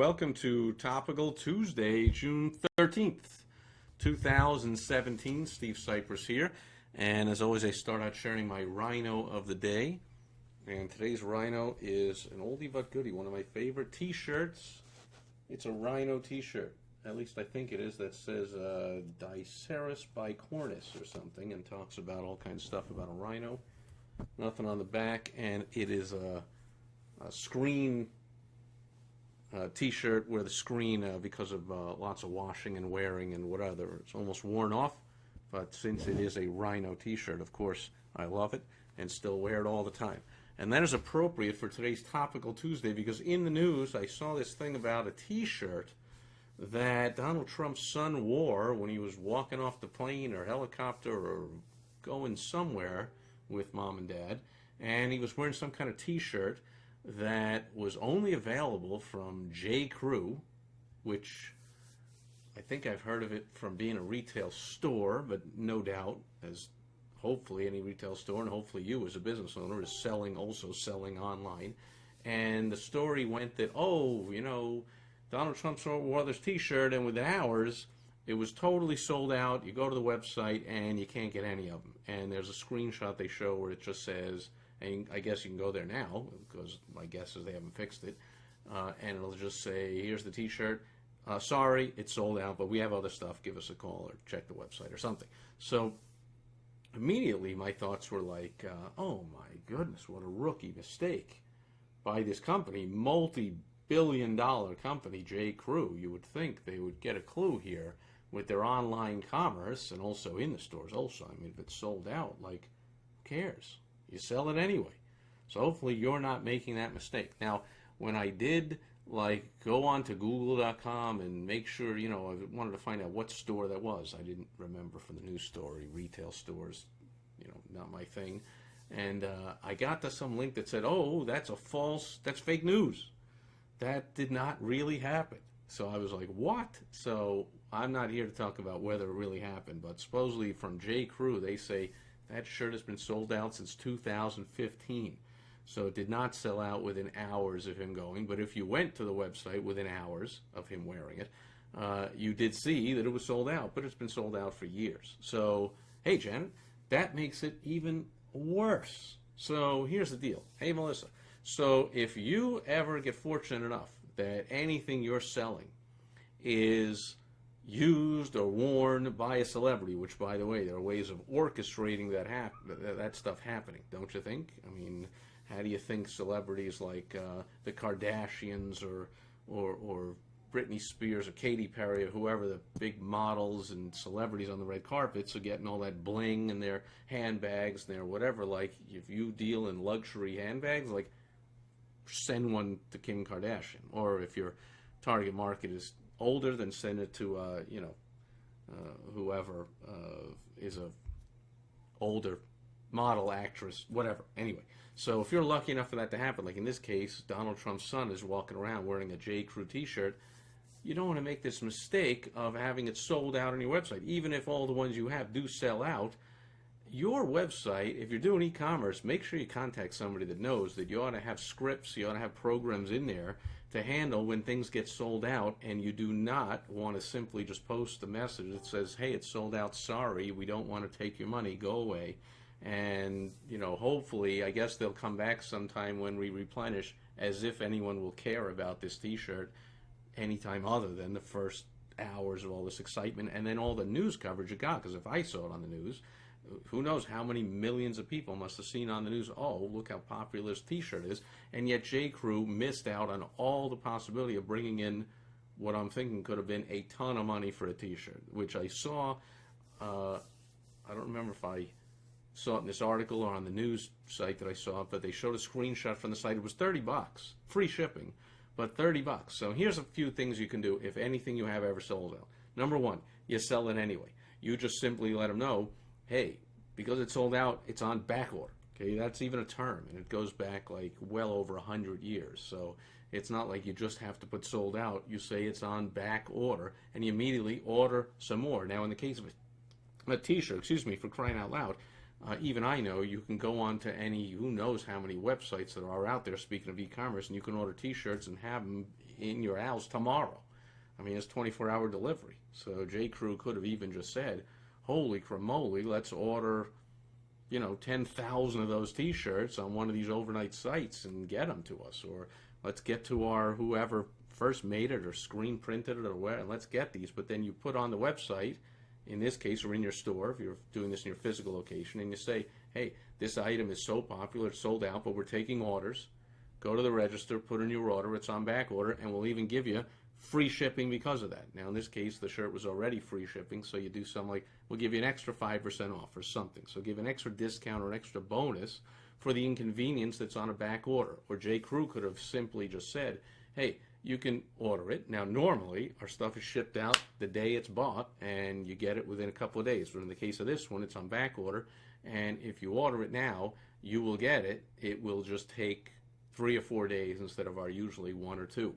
Welcome to Topical Tuesday, June 13th, 2017. Steve Sipress here. And as always, I start out sharing my rhino of the day. And today's rhino is an oldie but goodie, one of my favorite t-shirts. It's a rhino t-shirt. At least I think it is. That says Diceras bicornis or something and talks about all kinds of stuff about a rhino. Nothing on the back. And it is a screen t-shirt where the screen, because of lots of washing and wearing and whatever, it's almost worn off. But since it is a rhino t-shirt, of course, I love it and still wear it all the time. And that is appropriate for today's Topical Tuesday because in the news I saw this thing about a t-shirt that Donald Trump's son wore when he was walking off the plane or helicopter or going somewhere with mom and dad. And he was wearing some kind of t-shirt that was only available from J. Crew, which I think I've heard of it from being a retail store, but no doubt, as hopefully any retail store, and hopefully you as a business owner, is also selling online. And the story went that, Donald Trump wore this t-shirt, and within hours, it was totally sold out. You go to the website, and you can't get any of them. And there's a screenshot they show where it just says, and I guess you can go there now, because my guess is they haven't fixed it, and it'll just say, here's the t-shirt. Sorry, it's sold out, but we have other stuff. Give us a call or check the website or something. So immediately my thoughts were like, oh my goodness, what a rookie mistake by this company, multi-billion-dollar company, J. Crew. You would think they would get a clue here with their online commerce and also in the stores also. I mean, if it's sold out, like, who cares? You sell it anyway. So hopefully you're not making that mistake. Now, when I did go on to google.com and make sure, I wanted to find out what store that was. I didn't remember from the news story, retail stores, not my thing. And I got to some link that said, oh, that's fake news. That did not really happen. So I was like, what? So I'm not here to talk about whether it really happened, but supposedly from J. Crew, they say that shirt has been sold out since 2015. So it did not sell out within hours of him going, but if you went to the website within hours of him wearing it, you did see that it was sold out, but it's been sold out for years. So, hey, Janet, that makes it even worse. So here's the deal. Hey, Melissa, so if you ever get fortunate enough that anything you're selling is used or worn by a celebrity, which, by the way, there are ways of orchestrating that stuff happening, don't you think? I mean, how do you think celebrities like the Kardashians or Britney Spears or Katy Perry or whoever, the big models and celebrities on the red carpets, are getting all that bling in their handbags and their whatever? Like, if you deal in luxury handbags, like, send one to Kim Kardashian. Or if your target market is older, then send it to whoever is a older model, actress, whatever. Anyway, so if you're lucky enough for that to happen, like in this case, Donald Trump's son is walking around wearing a J. Crew t-shirt, you don't want to make this mistake of having it sold out on your website. Even if all the ones you have do sell out, your website, if you're doing e-commerce, make sure you contact somebody that knows that you ought to have scripts, you ought to have programs in there to handle when things get sold out, and you do not want to simply just post a message that says, hey, it's sold out, sorry, we don't want to take your money, go away. And, hopefully, I guess they'll come back sometime when we replenish, as if anyone will care about this t-shirt anytime other than the first hours of all this excitement and then all the news coverage you got. Because if I saw it on the news, who knows how many millions of people must have seen on the news, oh, look how popular this t-shirt is. And yet J. Crew missed out on all the possibility of bringing in what I'm thinking could have been a ton of money for a t-shirt, which I saw, I don't remember if I saw it in this article or on the news site that I saw it, but they showed a screenshot from the site. It was $30, free shipping, but $30. So here's a few things you can do if anything you have ever sold out. Number one, you sell it anyway. You just simply let them know, hey, because it's sold out, it's on back order. Okay, that's even a term, and it goes back like well over 100 years. So it's not like you just have to put sold out. You say it's on back order, and you immediately order some more. Now, in the case of a t-shirt, for crying out loud, even I know you can go on to any, who knows how many websites there are out there, speaking of e-commerce, and you can order t-shirts and have them in your house tomorrow. I mean, it's 24-hour delivery. So J. Crew could have even just said, holy cramoly, let's order, 10,000 of those T-shirts on one of these overnight sites and get them to us. Or let's get to our whoever first made it or screen printed it or where, and let's get these. But then you put on the website, in this case, or in your store, if you're doing this in your physical location, and you say, hey, this item is so popular, it's sold out, but we're taking orders. Go to the register, put in your order, it's on back order, and we'll even give you free shipping because of that. Now, in this case, the shirt was already free shipping, so you do something like, we'll give you an extra 5% off or something. So give an extra discount or an extra bonus for the inconvenience that's on a back order. Or J. Crew could have simply just said, hey, you can order it. Now, normally, our stuff is shipped out the day it's bought, and you get it within a couple of days. But in the case of this one, it's on back order, and if you order it now, you will get it. It will just take 3 or 4 days instead of our usually 1 or 2.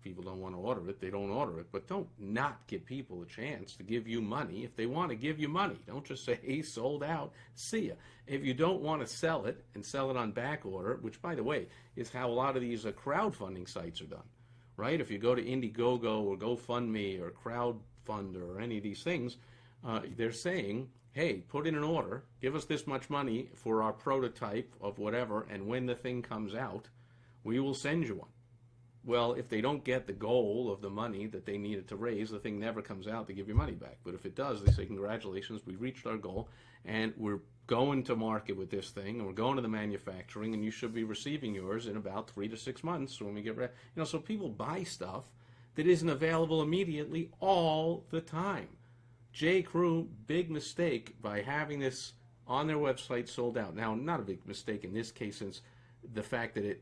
People don't want to order it, they don't order it. But don't not give people a chance to give you money if they want to give you money. Don't just say, hey, sold out, see ya. If you don't want to sell it and sell it on back order, which, by the way, is how a lot of these crowdfunding sites are done, right? If you go to Indiegogo or GoFundMe or Crowdfund or any of these things, they're saying, hey, put in an order, give us this much money for our prototype of whatever, and when the thing comes out, we will send you one. Well, if they don't get the goal of the money that they needed to raise, the thing never comes out, they give you money back. But if it does, they say, congratulations, we reached our goal, and we're going to market with this thing, and we're going to the manufacturing, and you should be receiving yours in about 3 to 6 months when we get ready. So people buy stuff that isn't available immediately all the time. J. Crew, big mistake by having this on their website sold out. Now, not a big mistake in this case, since the fact that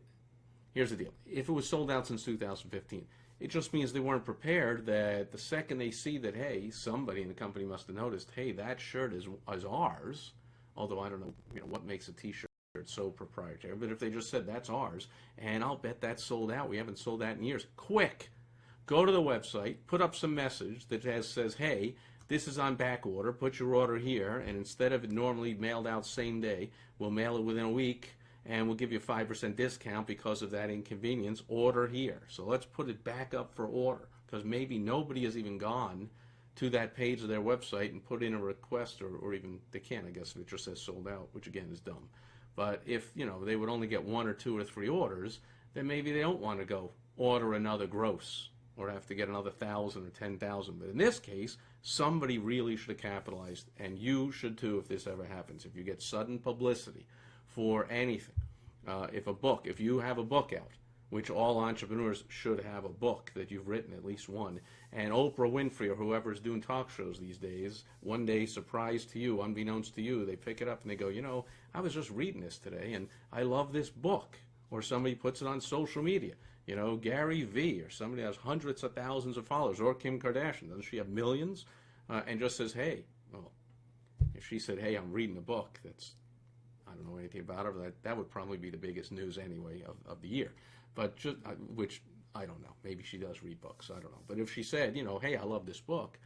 here's the deal. If it was sold out since 2015, it just means they weren't prepared that the second they see that, hey, somebody in the company must have noticed, hey, that shirt is ours, although I don't know, what makes a T-shirt so proprietary, but if they just said that's ours, and I'll bet that's sold out, we haven't sold that in years, quick, go to the website, put up some message that says, hey, this is on back order, put your order here, and instead of it normally mailed out same day, we'll mail it within a week, and we'll give you a 5% discount because of that inconvenience. Order here. So let's put it back up for order, because maybe nobody has even gone to that page of their website and put in a request, or even they can, I guess, if it just says sold out, which again is dumb. But if they would only get 1 or 2 or 3 orders, then maybe they don't want to go order another gross or have to get another 1,000 or 10,000. But in this case, somebody really should have capitalized, and you should too if this ever happens. If you get sudden publicity for anything, if you have a book out, which all entrepreneurs should have a book that you've written, at least one, and Oprah Winfrey or whoever is doing talk shows these days, one day, surprise to you, unbeknownst to you, they pick it up and they go, I was just reading this today and I love this book. Or somebody puts it on social media, Gary V, or somebody has hundreds of thousands of followers, or Kim Kardashian, doesn't she have millions? And just says, hey, well, if she said, hey, I'm reading a book, I don't know anything about her, but that would probably be the biggest news anyway of the year. But which I don't know. Maybe she does read books. I don't know. But if she said, hey, I love this book,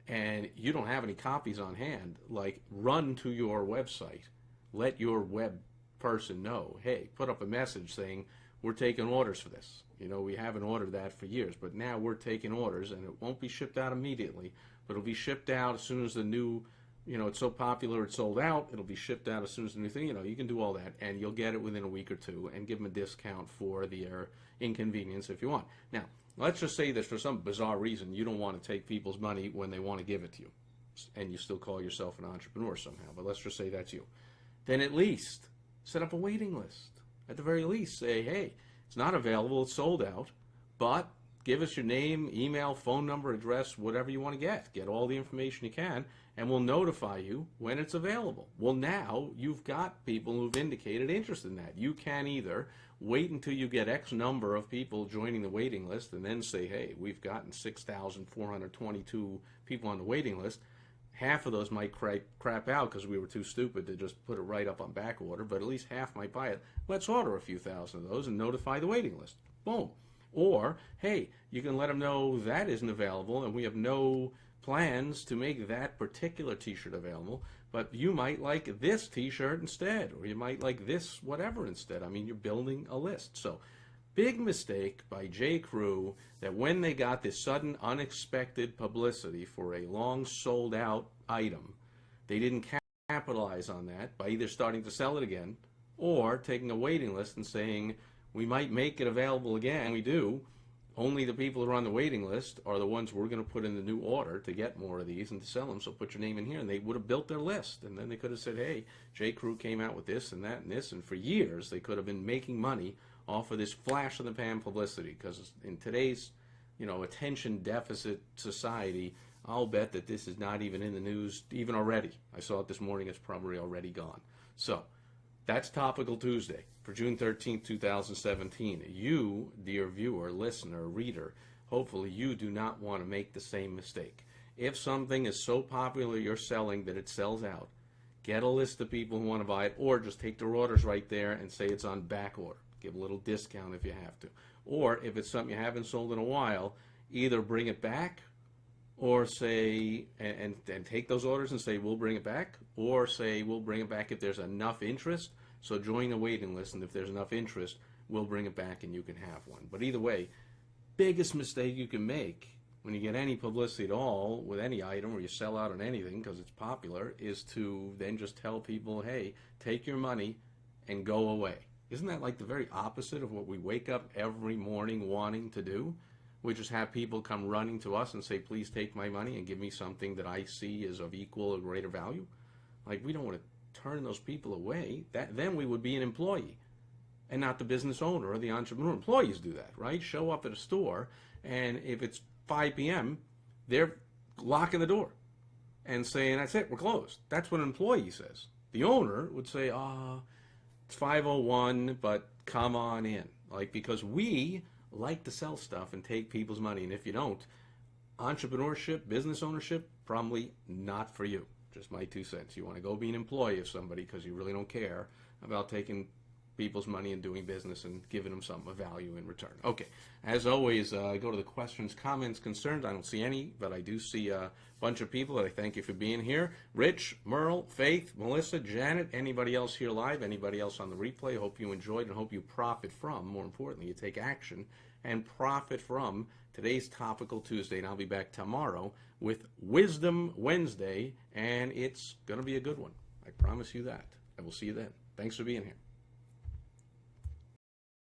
and you don't have any copies on hand, like run to your website, let your web person know, hey, put up a message saying we're taking orders for this. We haven't ordered that for years, but now we're taking orders, and it won't be shipped out immediately, but it'll be shipped out as soon as the new. It's so popular it's sold out. It'll be shipped out as soon as the new thing. You can do all that, and you'll get it within a week or 2, and give them a discount for the inconvenience if you want. Now, let's just say that for some bizarre reason you don't want to take people's money when they want to give it to you, and you still call yourself an entrepreneur somehow. But let's just say that's you. Then at least set up a waiting list. At the very least, say, hey, it's not available. It's sold out, but give us your name, email, phone number, address, whatever you want to get. Get all the information you can, and we'll notify you when it's available. Well, now you've got people who've indicated interest in that. You can either wait until you get X number of people joining the waiting list and then say, hey, we've gotten 6,422 people on the waiting list. Half of those might crap out because we were too stupid to just put it right up on back order, but at least half might buy it. Let's order a few thousand of those and notify the waiting list. Boom. Or, hey, you can let them know that isn't available and we have no plans to make that particular T-shirt available, but you might like this T-shirt instead, or you might like this whatever instead. I mean, you're building a list. So Big mistake by J. Crew that when they got this sudden unexpected publicity for a long sold out item, they didn't capitalize on that by either starting to sell it again or taking a waiting list and saying, we might make it available again. We do. Only the people who are on the waiting list are the ones we're going to put in the new order to get more of these and to sell them. So put your name in here. And they would have built their list. And then they could have said, hey, J. Crew came out with this and that and this. And for years, they could have been making money off of this flash in the pan publicity. Because in today's, attention deficit society, I'll bet that this is not even in the news even already. I saw it this morning. It's probably already gone. So that's Topical Tuesday for June 13th, 2017. You, dear viewer, listener, reader, hopefully you do not want to make the same mistake. If something is so popular you're selling that it sells out, get a list of people who want to buy it, or just take their orders right there and say it's on back order. Give a little discount if you have to. Or if it's something you haven't sold in a while, either bring it back or say, and take those orders and say, we'll bring it back, or say, we'll bring it back if there's enough interest. So join the waiting list, and if there's enough interest, we'll bring it back and you can have one. But either way, biggest mistake you can make when you get any publicity at all with any item or you sell out on anything because it's popular is to then just tell people, hey, take your money and go away. Isn't that like the very opposite of what we wake up every morning wanting to do? We just have people come running to us and say, please take my money and give me something that I see is of equal or greater value. Like, we don't want to turn those people away. Then we would be an employee and not the business owner or the entrepreneur. Employees do that, right? Show up at a store, and if it's 5 p.m., they're locking the door and saying, that's it, we're closed. That's what an employee says. The owner would say, it's 5:01, but come on in. Like, because we like to sell stuff and take people's money, and if you don't, entrepreneurship, business ownership, probably not for you. Just my 2 cents. You want to go be an employee of somebody because you really don't care about taking people's money and doing business and giving them something of value in return. Okay, as always, go to the questions, comments, concerns. I don't see any, but I do see a bunch of people that I thank you for being here. Rich, Merle, Faith, Melissa, Janet, anybody else here live, anybody else on the replay. Hope you enjoyed and hope you profit from, more importantly, you take action and profit from today's Topical Tuesday. And I'll be back tomorrow with Wisdom Wednesday, and it's going to be a good one. I promise you that. I will see you then. Thanks for being here.